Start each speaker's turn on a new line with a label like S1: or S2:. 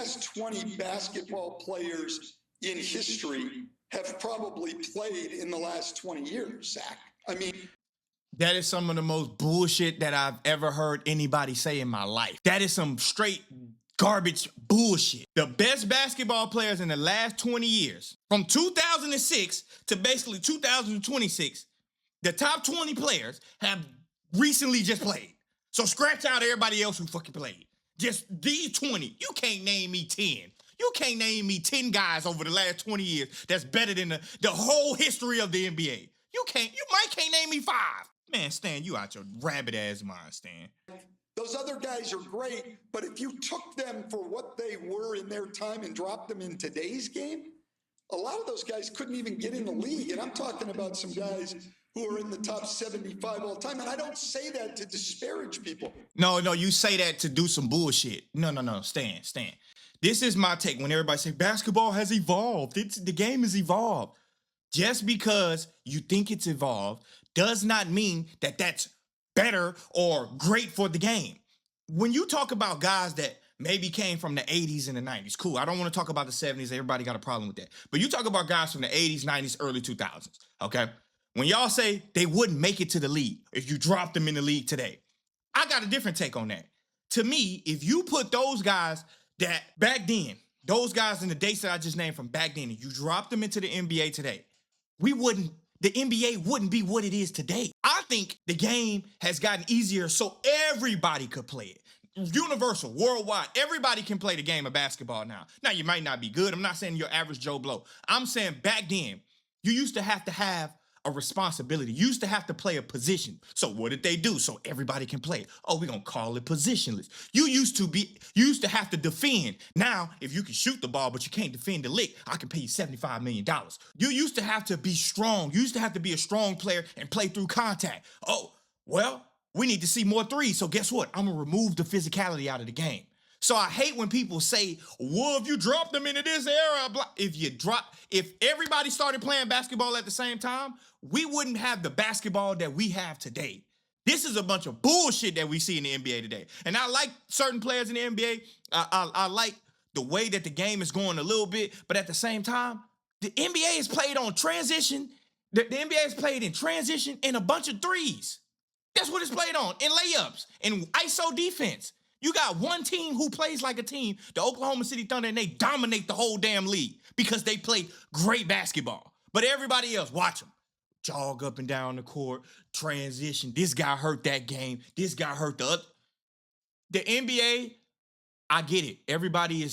S1: best 20 basketball players in history have probably played in the last 20 years, Zach. I mean,
S2: that is some of the most bullshit that I've ever heard anybody say in my life. That is some straight garbage bullshit. The best basketball players in the last 20 years, from 2006 to basically 2026, the top 20 players have recently just played. So scratch out everybody else who fucking played. Just these 20. You can't name me 10. You can't name me 10 guys over the last 20 years that's better than the whole history of the NBA. You might can't name me 5. Man, Stan, you out your rabbit ass mind, Stan.
S1: Those other guys are great, but if you took them for what they were in their time and dropped them in today's game, a lot of those guys couldn't even get in the league. And I'm talking about some guys who are in the top 75 all time. And I don't say that to disparage people.
S2: No, you say that to do some bullshit. No, Stan. This is my take when everybody say basketball has evolved. The game has evolved. Just because you think it's evolved does not mean that that's better or great for the game. When you talk about guys that maybe came from the 80s and the 90s, cool. I don't want to talk about the 70s. Everybody got a problem with that. But you talk about guys from the 80s, 90s, early 2000s, okay? When y'all say they wouldn't make it to the league if you dropped them in the league today, I got a different take on that. To me, if you put those guys that back then, those guys in the dates that I just named from back then, and you dropped them into the NBA today, the NBA wouldn't be what it is today. I think the game has gotten easier so everybody could play it. Universal, worldwide, everybody can play the game of basketball now. Now, you might not be good. I'm not saying you're average Joe Blow. I'm saying back then, you used to have a responsibility. You used to have to play a position. So what did they do? So everybody can play. Oh, we're going to call it positionless. You used to have to defend. Now, if you can shoot the ball, but you can't defend the lick, I can pay you $75 million. You used to have to be strong. You used to have to be a strong player and play through contact. Oh, well, we need to see more threes. So guess what? I'm going to remove the physicality out of the game. So I hate when people say, well, if you drop them into this era, if everybody started playing basketball at the same time, we wouldn't have the basketball that we have today. This is a bunch of bullshit that we see in the NBA today. And I like certain players in the NBA. I like the way that the game is going a little bit, but at the same time, the NBA is played on transition. The NBA is played in transition and a bunch of threes. That's what it's played on, in layups, and ISO defense. You got one team who plays like a team, the Oklahoma City Thunder, and they dominate the whole damn league because they play great basketball. But everybody else, watch them. Jog up and down the court, transition. This guy hurt that game. This guy hurt the other. The NBA, I get it. Everybody is